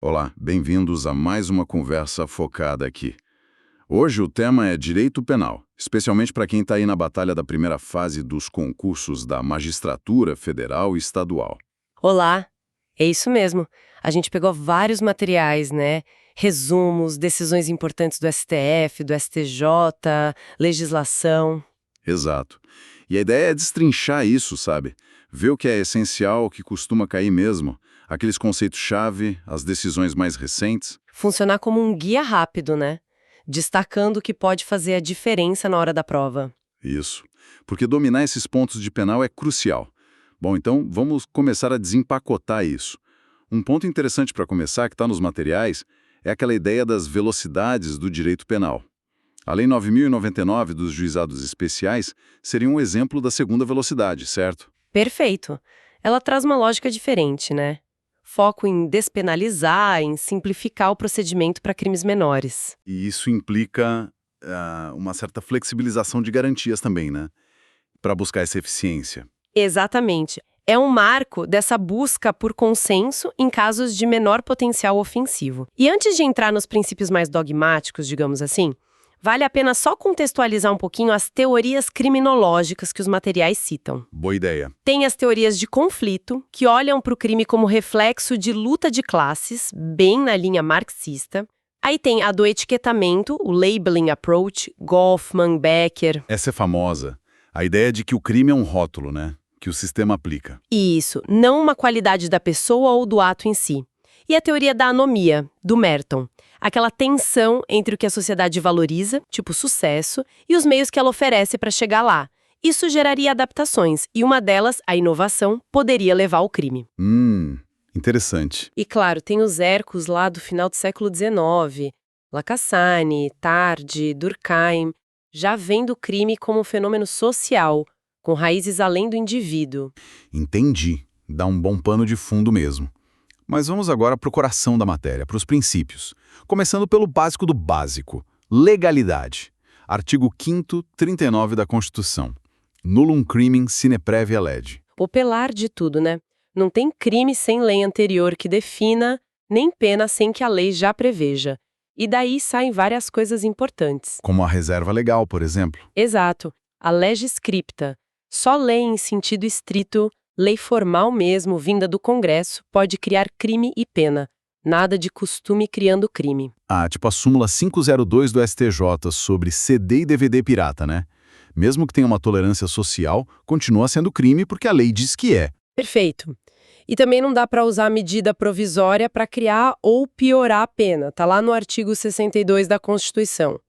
Olá, bem-vindos a mais uma conversa focada aqui. Hoje o tema é direito penal, especialmente para quem está aí na batalha da primeira fase dos concursos da magistratura federal e estadual. Olá, é isso mesmo. A gente pegou vários materiais, né? Resumos, decisões importantes do STF, do STJ, legislação. Exato. E a ideia é destrinchar isso, sabe? Ver o que é essencial, o que costuma cair mesmo, aqueles conceitos-chave, as decisões mais recentes. Funcionar como um guia rápido, né? Destacando o que pode fazer a diferença na hora da prova. Isso. Porque dominar esses pontos de penal é crucial. Bom, então vamos começar a desempacotar isso. Um ponto interessante para começar, que está nos materiais, é aquela ideia das velocidades do direito penal. A Lei 9.099 dos Juizados Especiais seria um exemplo da segunda velocidade, certo? Perfeito. Ela traz uma lógica diferente, né? Foco em despenalizar, em simplificar o procedimento para crimes menores. E isso implica uma certa flexibilização de garantias também, né? Para buscar essa eficiência. Exatamente. É um marco dessa busca por consenso em casos de menor potencial ofensivo. E antes de entrar nos princípios mais dogmáticos, digamos assim, vale a pena só contextualizar um pouquinho as teorias criminológicas que os materiais citam. Boa ideia. Tem as teorias de conflito, que olham para o crime como reflexo de luta de classes, bem na linha marxista. Aí tem a do etiquetamento, o labeling approach, Goffman, Becker. Essa é famosa. A ideia de que o crime é um rótulo, né? Que o sistema aplica. Isso, não uma qualidade da pessoa ou do ato em si. E a teoria da anomia, do Merton. Aquela tensão entre o que a sociedade valoriza, tipo sucesso, e os meios que ela oferece para chegar lá. Isso geraria adaptações, e uma delas, a inovação, poderia levar ao crime. Interessante. E claro, tem os Ercos lá do final do século XIX, Lacassagne, Tardi, Durkheim, já vendo o crime como um fenômeno social, com raízes além do indivíduo. Entendi. Dá um bom pano de fundo mesmo. Mas vamos agora para o coração da matéria, para os princípios. Começando pelo básico do básico. Legalidade. Artigo 5º, 39 da Constituição. Nullum crimen sine previa lege. O pelar de tudo, né? Não tem crime sem lei anterior que defina, nem pena sem que a lei já preveja. E daí saem várias coisas importantes. Como a reserva legal, por exemplo. Exato. A lege scripta. Só lei em sentido estrito, lei formal mesmo, vinda do Congresso, pode criar crime e pena. Nada de costume criando crime. Tipo a súmula 502 do STJ sobre CD e DVD pirata, né? Mesmo que tenha uma tolerância social, continua sendo crime porque a lei diz que é. Perfeito. E também não dá para usar a medida provisória para criar ou piorar a pena. Tá lá no artigo 62 da Constituição.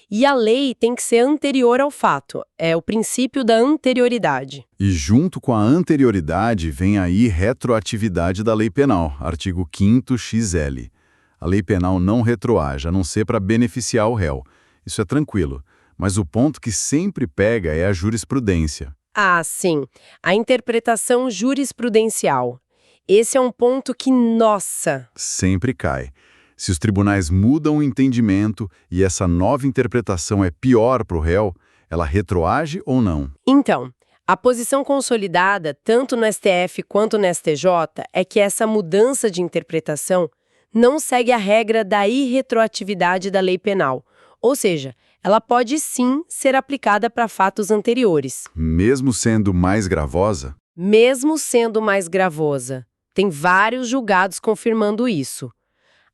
E a lei tem que ser anterior ao fato. É o princípio da anterioridade. E junto com a anterioridade vem aí retroatividade da lei penal, artigo 5º XL. A lei penal não retroage, a não ser para beneficiar o réu. Isso é tranquilo. Mas o ponto que sempre pega é a jurisprudência. Ah, sim. A interpretação jurisprudencial. Esse é um ponto que, nossa... Sempre cai. Se os tribunais mudam o entendimento e essa nova interpretação é pior para o réu, ela retroage ou não? Então, a posição consolidada, tanto no STF quanto no STJ, é que essa mudança de interpretação não segue a regra da irretroatividade da lei penal. Ou seja, ela pode sim ser aplicada para fatos anteriores. Mesmo sendo mais gravosa? Mesmo sendo mais gravosa. Tem vários julgados confirmando isso.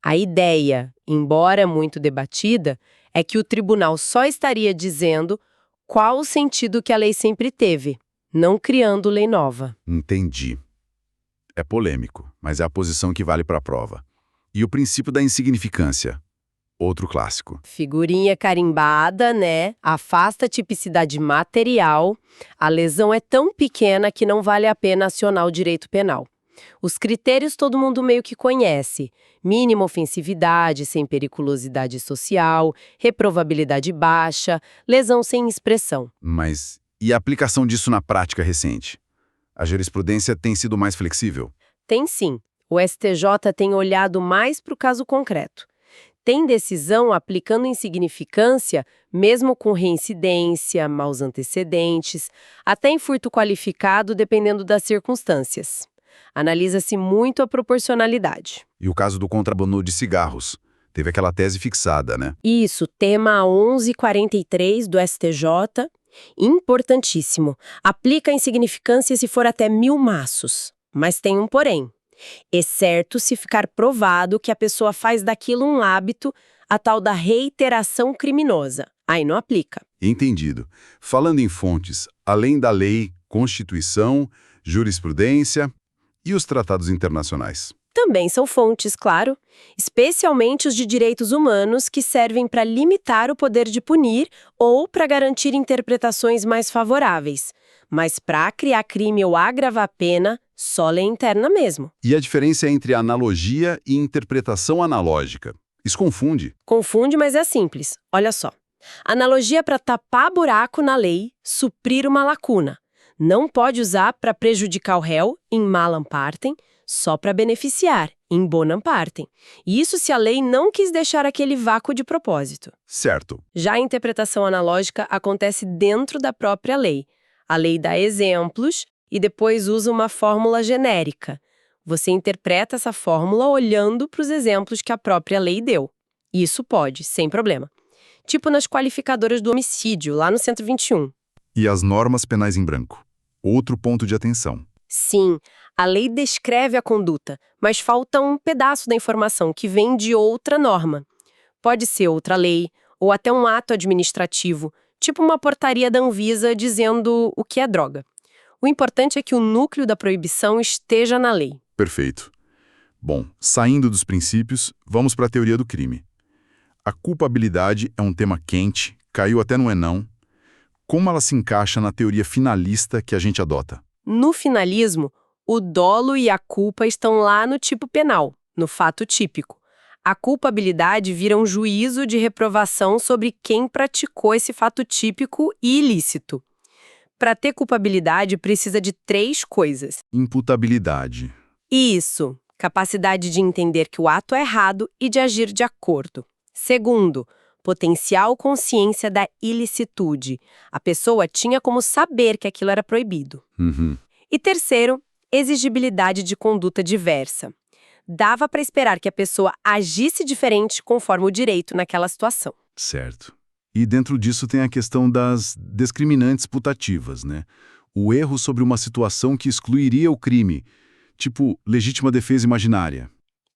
A ideia, embora muito debatida, é que o tribunal só estaria dizendo qual o sentido que a lei sempre teve, não criando lei nova. Entendi. É polêmico, mas é a posição que vale para a prova. E o princípio da insignificância? Outro clássico. Figurinha carimbada, né? Afasta a tipicidade material. A lesão é tão pequena que não vale a pena acionar o direito penal. Os critérios todo mundo meio que conhece. Mínima ofensividade, sem periculosidade social, reprovabilidade baixa, lesão sem expressão. Mas e a aplicação disso na prática recente? A jurisprudência tem sido mais flexível? Tem sim. O STJ tem olhado mais para o caso concreto. Tem decisão aplicando insignificância, mesmo com reincidência, maus antecedentes, até em furto qualificado, dependendo das circunstâncias. Analisa-se muito a proporcionalidade. E o caso do contrabando de cigarros. Teve aquela tese fixada, né? Isso, tema 1143 do STJ, importantíssimo. Aplica a insignificância se for até 1000 maços. Mas tem um porém. Exceto se ficar provado que a pessoa faz daquilo um hábito, a tal da reiteração criminosa. Aí não aplica. Entendido. Falando em fontes, além da lei, Constituição, jurisprudência e os tratados internacionais. Também são fontes, claro, especialmente os de direitos humanos que servem para limitar o poder de punir ou para garantir interpretações mais favoráveis. Mas para criar crime ou agravar pena, só lei interna mesmo. E a diferença é entre analogia e interpretação analógica. Isso confunde. Confunde, mas é simples. Olha só. Analogia para tapar buraco na lei, suprir uma lacuna. Não pode usar para prejudicar o réu, in malam partem, só para beneficiar, in bonam partem. Isso se a lei não quis deixar aquele vácuo de propósito. Certo. Já a interpretação analógica acontece dentro da própria lei. A lei dá exemplos e depois usa uma fórmula genérica. Você interpreta essa fórmula olhando para os exemplos que a própria lei deu. Isso pode, sem problema. Tipo nas qualificadoras do homicídio, lá no 121. E as normas penais em branco. Outro ponto de atenção. Sim, a lei descreve a conduta, mas falta um pedaço da informação que vem de outra norma. Pode ser outra lei, ou até um ato administrativo, tipo uma portaria da Anvisa dizendo o que é droga. O importante é que o núcleo da proibição esteja na lei. Perfeito. Bom, saindo dos princípios, vamos para a teoria do crime. A culpabilidade é um tema quente, caiu até no Enem. Como ela se encaixa na teoria finalista que a gente adota? No finalismo, o dolo e a culpa estão lá no tipo penal, no fato típico. A culpabilidade vira um juízo de reprovação sobre quem praticou esse fato típico e ilícito. Para ter culpabilidade, precisa de 3 coisas. Imputabilidade. Isso, capacidade de entender que o ato é errado e de agir de acordo. Segundo, potencial consciência da ilicitude. A pessoa tinha como saber que aquilo era proibido. E terceiro, exigibilidade de conduta diversa. Dava para esperar que a pessoa agisse diferente conforme o direito naquela situação. Certo. E dentro disso tem a questão das discriminantes putativas, né? O erro sobre uma situação que excluiria o crime, tipo legítima defesa imaginária.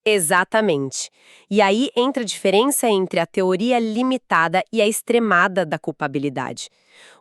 Exatamente. E aí entra a diferença entre a teoria limitada e a extremada da culpabilidade.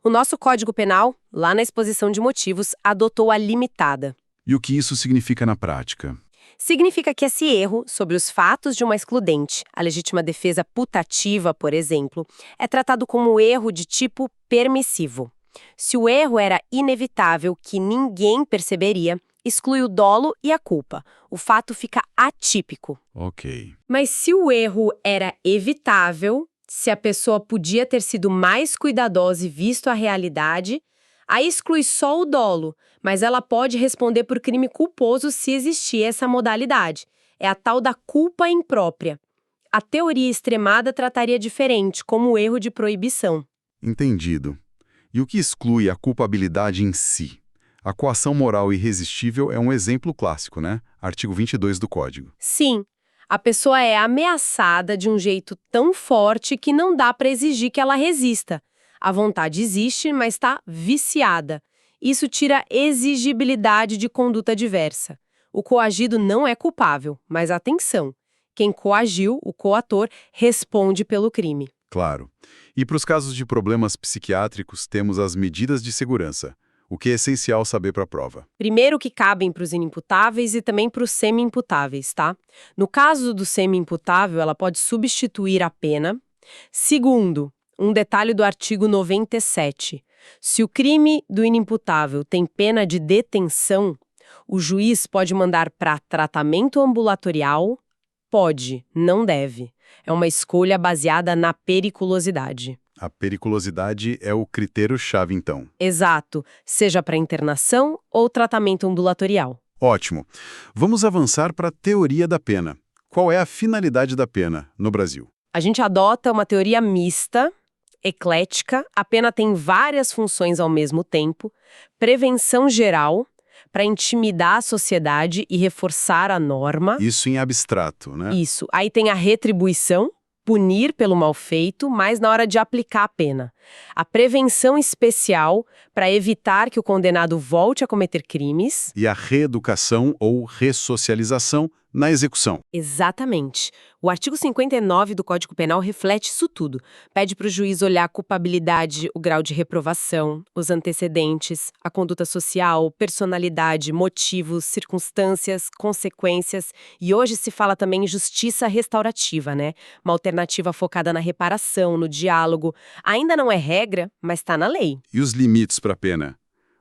O nosso Código Penal, lá na exposição de motivos, adotou a limitada. E o que isso significa na prática? Significa que esse erro sobre os fatos de uma excludente, a legítima defesa putativa, por exemplo, é tratado como erro de tipo permissivo. Se o erro era inevitável, que ninguém perceberia, exclui o dolo e a culpa. O fato fica atípico. Ok. Mas se o erro era evitável, se a pessoa podia ter sido mais cuidadosa e visto a realidade, aí exclui só o dolo, mas ela pode responder por crime culposo se existir essa modalidade. É a tal da culpa imprópria. A teoria extremada trataria diferente, como o erro de proibição. Entendido. E o que exclui a culpabilidade em si? A coação moral irresistível é um exemplo clássico, né? Artigo 22 do Código. Sim, a pessoa é ameaçada de um jeito tão forte que não dá para exigir que ela resista. A vontade existe, mas está viciada. Isso tira exigibilidade de conduta diversa. O coagido não é culpável, mas atenção, quem coagiu, o coator, responde pelo crime. Claro. E para os casos de problemas psiquiátricos, temos as medidas de segurança, o que é essencial saber para a prova. Primeiro que cabem para os inimputáveis e também para os semi-imputáveis, tá? No caso do semi-imputável, ela pode substituir a pena. Segundo, um detalhe do artigo 97. Se o crime do inimputável tem pena de detenção, o juiz pode mandar para tratamento ambulatorial? Pode, não deve. É uma escolha baseada na periculosidade. A periculosidade é o critério-chave, então. Exato, seja para internação ou tratamento ambulatorial. Ótimo. Vamos avançar para a teoria da pena. Qual é a finalidade da pena no Brasil? A gente adota uma teoria mista, eclética, a pena tem várias funções ao mesmo tempo, prevenção geral, para intimidar a sociedade e reforçar a norma. Isso em abstrato, né? Isso. Aí tem a retribuição, punir pelo mal feito, mas na hora de aplicar a pena. A prevenção especial, para evitar que o condenado volte a cometer crimes. E a reeducação ou ressocialização na execução. Exatamente. O artigo 59 do Código Penal reflete isso tudo. Pede para o juiz olhar a culpabilidade, o grau de reprovação, os antecedentes, a conduta social, personalidade, motivos, circunstâncias, consequências. E hoje se fala também em justiça restaurativa, né? Uma alternativa focada na reparação, no diálogo. Ainda não é regra, mas está na lei. E os limites para a pena?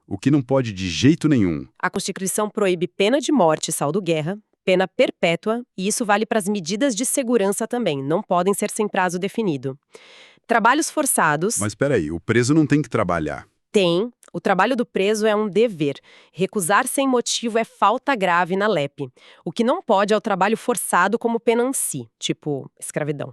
O que não pode de jeito nenhum? A Constituição proíbe pena de morte, saldo-guerra, pena perpétua, e isso vale para as medidas de segurança também, não podem ser sem prazo definido. Trabalhos forçados. Mas peraí, o preso não tem que trabalhar. Tem. O trabalho do preso é um dever. Recusar sem motivo é falta grave na LEP. O que não pode é o trabalho forçado como pena em si, tipo escravidão.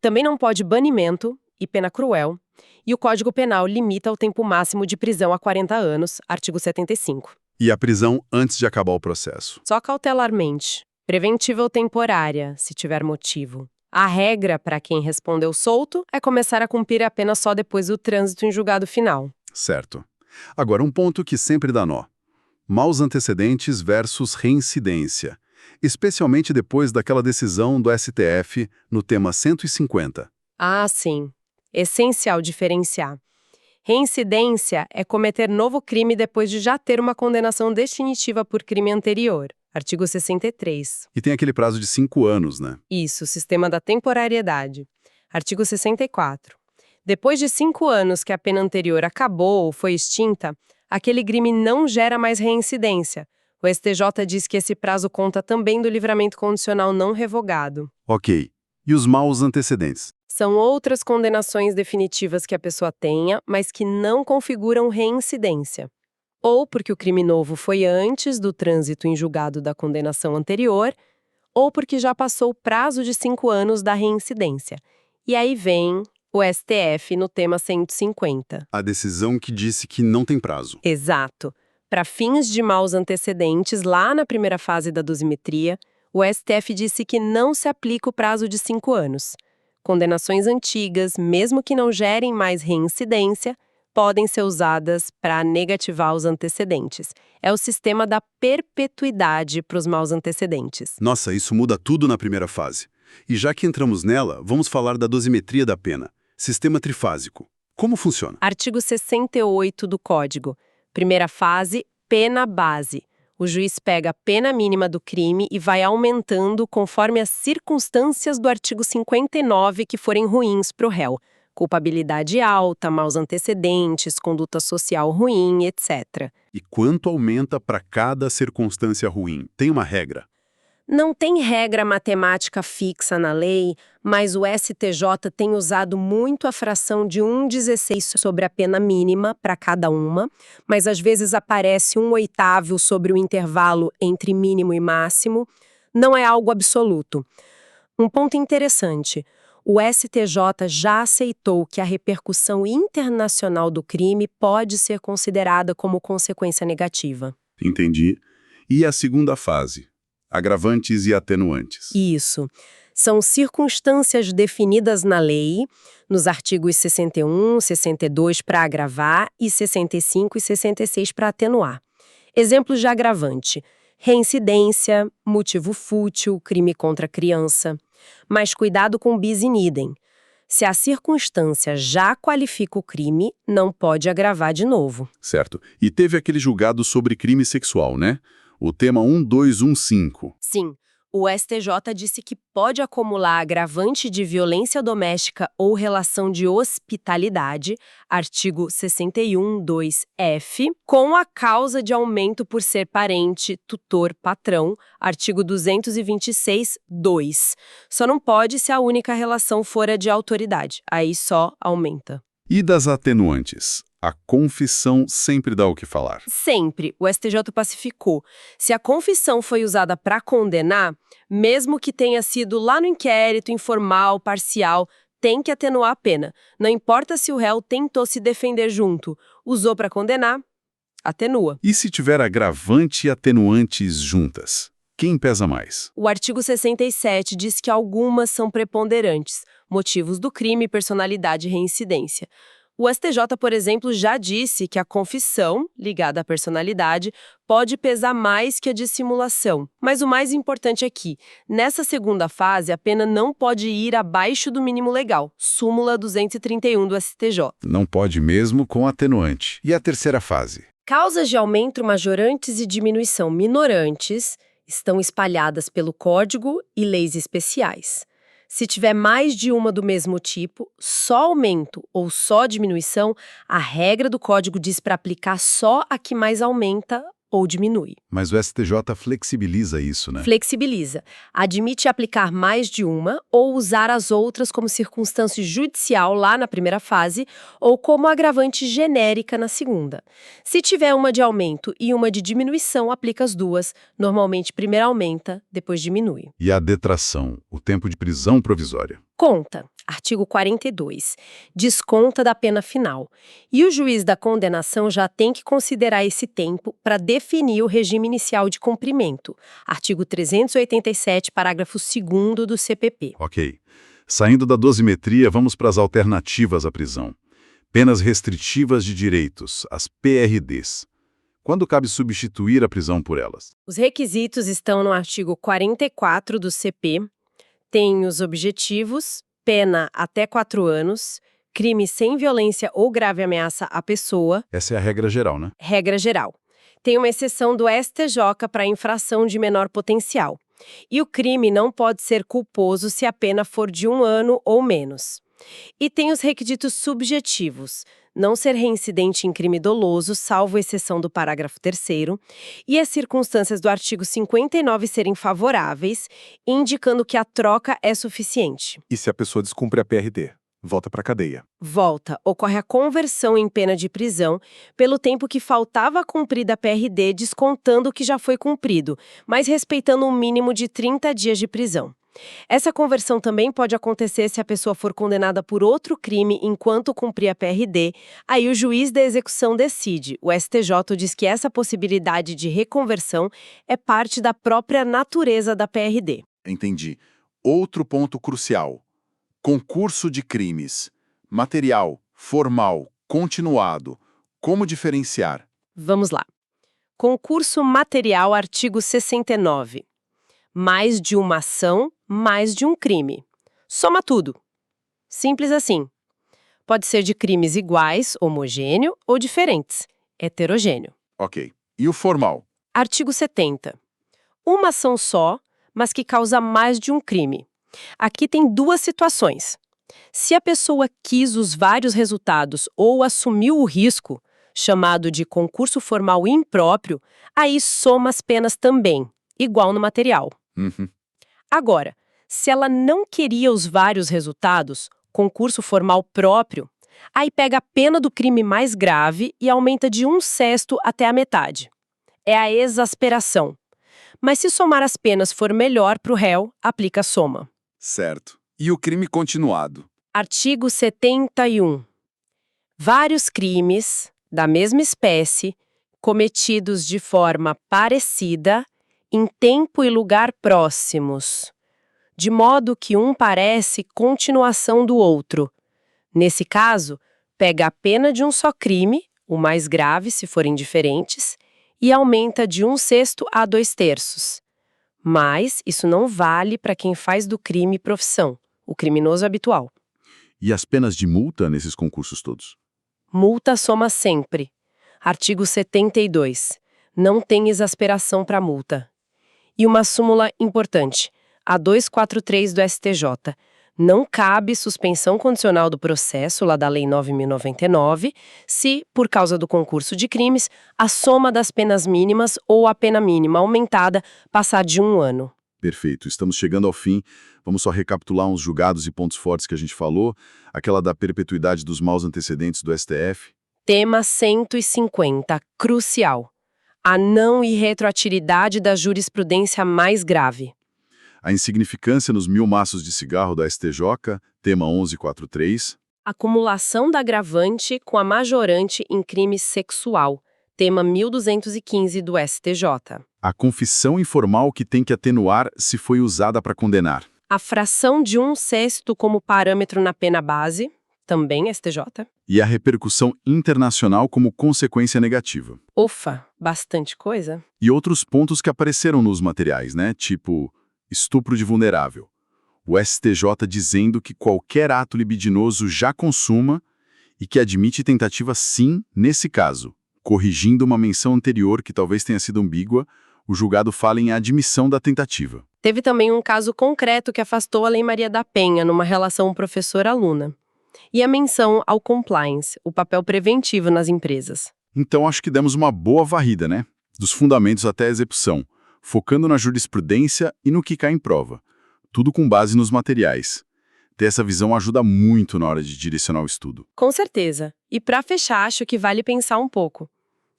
Também não pode banimento e pena cruel. E o Código Penal limita o tempo máximo de prisão a 40 anos, artigo 75. E a prisão antes de acabar o processo. Só cautelarmente. Preventiva ou temporária, se tiver motivo. A regra para quem respondeu solto é começar a cumprir a pena só depois do trânsito em julgado final. Certo. Agora, um ponto que sempre dá nó. Maus antecedentes versus reincidência. Especialmente depois daquela decisão do STF no tema 150. Ah, sim. Essencial diferenciar. Reincidência é cometer novo crime depois de já ter uma condenação definitiva por crime anterior. Artigo 63. E tem aquele prazo de 5 anos, né? Isso, sistema da temporariedade. Artigo 64. Depois de 5 anos que a pena anterior acabou ou foi extinta, aquele crime não gera mais reincidência. O STJ diz que esse prazo conta também do livramento condicional não revogado. Ok. E os maus antecedentes? São outras condenações definitivas que a pessoa tenha, mas que não configuram reincidência. Ou porque o crime novo foi antes do trânsito em julgado da condenação anterior, ou porque já passou o prazo de 5 anos da reincidência. E aí vem o STF no tema 150. A decisão que disse que não tem prazo. Exato. Para fins de maus antecedentes, lá na primeira fase da dosimetria, o STF disse que não se aplica o prazo de 5 anos. Condenações antigas, mesmo que não gerem mais reincidência, podem ser usadas para negativar os antecedentes. É o sistema da perpetuidade para os maus antecedentes. Nossa, isso muda tudo na primeira fase. E já que entramos nela, vamos falar da dosimetria da pena. Sistema trifásico. Como funciona? Artigo 68 do Código. Primeira fase, pena base. O juiz pega a pena mínima do crime e vai aumentando conforme as circunstâncias do artigo 59 que forem ruins para o réu. Culpabilidade alta, maus antecedentes, conduta social ruim, etc. E quanto aumenta para cada circunstância ruim? Tem uma regra? Não tem regra matemática fixa na lei, mas o STJ tem usado muito a fração de 1/16 sobre a pena mínima para cada uma, mas às vezes aparece 1/8 sobre o intervalo entre mínimo e máximo. Não é algo absoluto. Um ponto interessante. O STJ já aceitou que a repercussão internacional do crime pode ser considerada como consequência negativa. Entendi. E a segunda fase? Agravantes e atenuantes. Isso. São circunstâncias definidas na lei, nos artigos 61, 62 para agravar e 65 e 66 para atenuar. Exemplos de agravante: reincidência, motivo fútil, crime contra a criança. Mas cuidado com bis in idem. Se a circunstância já qualifica o crime, não pode agravar de novo. Certo. E teve aquele julgado sobre crime sexual, né? O tema 1215. Sim, o STJ disse que pode acumular agravante de violência doméstica ou relação de hospitalidade, artigo 61(2)(f), com a causa de aumento por ser parente, tutor, patrão, artigo 226(2). Só não pode se a única relação for a de autoridade, aí só aumenta. E das atenuantes? A confissão sempre dá o que falar. Sempre. O STJ pacificou. Se a confissão foi usada para condenar, mesmo que tenha sido lá no inquérito, informal, parcial, tem que atenuar a pena. Não importa se o réu tentou se defender junto. Usou para condenar, atenua. E se tiver agravante e atenuantes juntas? Quem pesa mais? O artigo 67 diz que algumas são preponderantes, motivos do crime, personalidade e reincidência. O STJ, por exemplo, já disse que a confissão, ligada à personalidade, pode pesar mais que a dissimulação. Mas o mais importante é que, nessa segunda fase, a pena não pode ir abaixo do mínimo legal, súmula 231 do STJ. Não pode mesmo com atenuante. E a terceira fase? Causas de aumento majorantes e diminuição minorantes estão espalhadas pelo Código e leis especiais. Se tiver mais de uma do mesmo tipo, só aumento ou só diminuição, a regra do Código diz para aplicar só a que mais aumenta ou diminui. Mas o STJ flexibiliza isso, né? Flexibiliza. Admite aplicar mais de uma ou usar as outras como circunstância judicial lá na primeira fase ou como agravante genérica na segunda. Se tiver uma de aumento e uma de diminuição, aplica as duas. Normalmente, primeiro aumenta, depois diminui. E a detração, o tempo de prisão provisória? Conta. Artigo 42. Desconta da pena final. E o juiz da condenação já tem que considerar esse tempo para definir o regime inicial de cumprimento. Artigo 387, parágrafo 2º do CPP. Ok. Saindo da dosimetria, vamos para as alternativas à prisão. Penas restritivas de direitos, as PRDs. Quando cabe substituir a prisão por elas? Os requisitos estão no artigo 44 do CP. Tem os objetivos, pena até 4 anos, crime sem violência ou grave ameaça à pessoa. Essa é a regra geral, né? Regra geral. Tem uma exceção do STJ para infração de menor potencial. E o crime não pode ser culposo se a pena for de 1 ano ou menos. E tem os requisitos subjetivos. Não ser reincidente em crime doloso, salvo exceção do parágrafo 3º, e as circunstâncias do artigo 59 serem favoráveis, indicando que a troca é suficiente. E se a pessoa descumpre a PRD? Volta para a cadeia. Volta, ocorre a conversão em pena de prisão pelo tempo que faltava a cumprir da PRD, descontando o que já foi cumprido, mas respeitando um mínimo de 30 dias de prisão. Essa conversão também pode acontecer se a pessoa for condenada por outro crime enquanto cumprir a PRD, aí o juiz da execução decide. O STJ diz que essa possibilidade de reconversão é parte da própria natureza da PRD. Entendi. Outro ponto crucial. Concurso de crimes. Material, formal, continuado. Como diferenciar? Vamos lá. Concurso material, artigo 69. Mais de uma ação, mais de um crime. Soma tudo. Simples assim. Pode ser de crimes iguais, homogêneo, ou diferentes, heterogêneo. Ok. E o formal? Artigo 70. Uma ação só, mas que causa mais de um crime. Aqui tem 2 situações. Se a pessoa quis os vários resultados ou assumiu o risco, chamado de concurso formal impróprio, aí soma as penas também, igual no material. Uhum. Agora, se ela não queria os vários resultados, concurso formal próprio, aí pega a pena do crime mais grave e aumenta de 1/6 até a metade. É a exasperação. Mas se somar as penas for melhor para o réu, aplica a soma. Certo. E o crime continuado? Artigo 71. Vários crimes da mesma espécie, cometidos de forma parecida, em tempo e lugar próximos, de modo que um parece continuação do outro. Nesse caso, pega a pena de um só crime, o mais grave se forem diferentes, e aumenta de 1/6 a 2/3. Mas isso não vale para quem faz do crime profissão, o criminoso habitual. E as penas de multa nesses concursos todos? Multa soma sempre. Artigo 72. Não tem exasperação para multa. E uma súmula importante, a 243 do STJ. Não cabe suspensão condicional do processo, lá da Lei 9.099, se, por causa do concurso de crimes, a soma das penas mínimas ou a pena mínima aumentada passar de 1 ano. Perfeito, estamos chegando ao fim. Vamos só recapitular uns julgados e pontos fortes que a gente falou. Aquela da perpetuidade dos maus antecedentes do STF. Tema 150, crucial. A não irretroatividade da jurisprudência mais grave. A insignificância nos 1000 maços de cigarro da STJ, tema 1143. Acumulação da agravante com a majorante em crime sexual. tema 1215 do STJ. A confissão informal que tem que atenuar se foi usada para condenar. A fração de 1/6 como parâmetro na pena base, também STJ. E a repercussão internacional como consequência negativa. Ufa, bastante coisa. E outros pontos que apareceram nos materiais, né? Tipo, estupro de vulnerável. O STJ dizendo que qualquer ato libidinoso já consuma e que admite tentativa sim nesse caso. Corrigindo uma menção anterior que talvez tenha sido ambígua, o julgado fala em admissão da tentativa. Teve também um caso concreto que afastou a Lei Maria da Penha numa relação professor-aluna. E a menção ao compliance, o papel preventivo nas empresas. Então acho que demos uma boa varrida, né? Dos fundamentos até a execução, focando na jurisprudência e no que cai em prova. Tudo com base nos materiais. Ter essa visão ajuda muito na hora de direcionar o estudo. Com certeza. E para fechar, acho que vale pensar um pouco.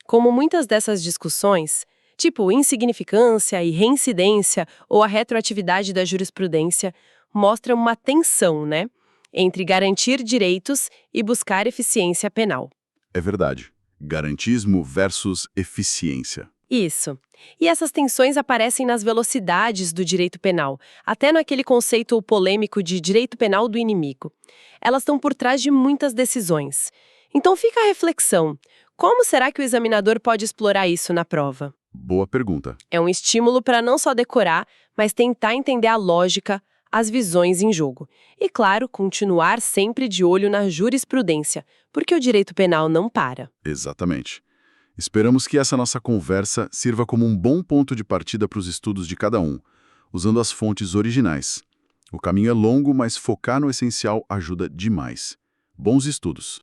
Como muitas dessas discussões, tipo insignificância e reincidência ou a retroatividade da jurisprudência, mostram uma tensão, né? Entre garantir direitos e buscar eficiência penal. É verdade. Garantismo versus eficiência. Isso. E essas tensões aparecem nas velocidades do direito penal, até naquele conceito polêmico de direito penal do inimigo. Elas estão por trás de muitas decisões. Então fica a reflexão. Como será que o examinador pode explorar isso na prova? Boa pergunta. É um estímulo para não só decorar, mas tentar entender a lógica, as visões em jogo. E, claro, continuar sempre de olho na jurisprudência, porque o direito penal não para. Exatamente. Esperamos que essa nossa conversa sirva como um bom ponto de partida para os estudos de cada um, usando as fontes originais. O caminho é longo, mas focar no essencial ajuda demais. Bons estudos!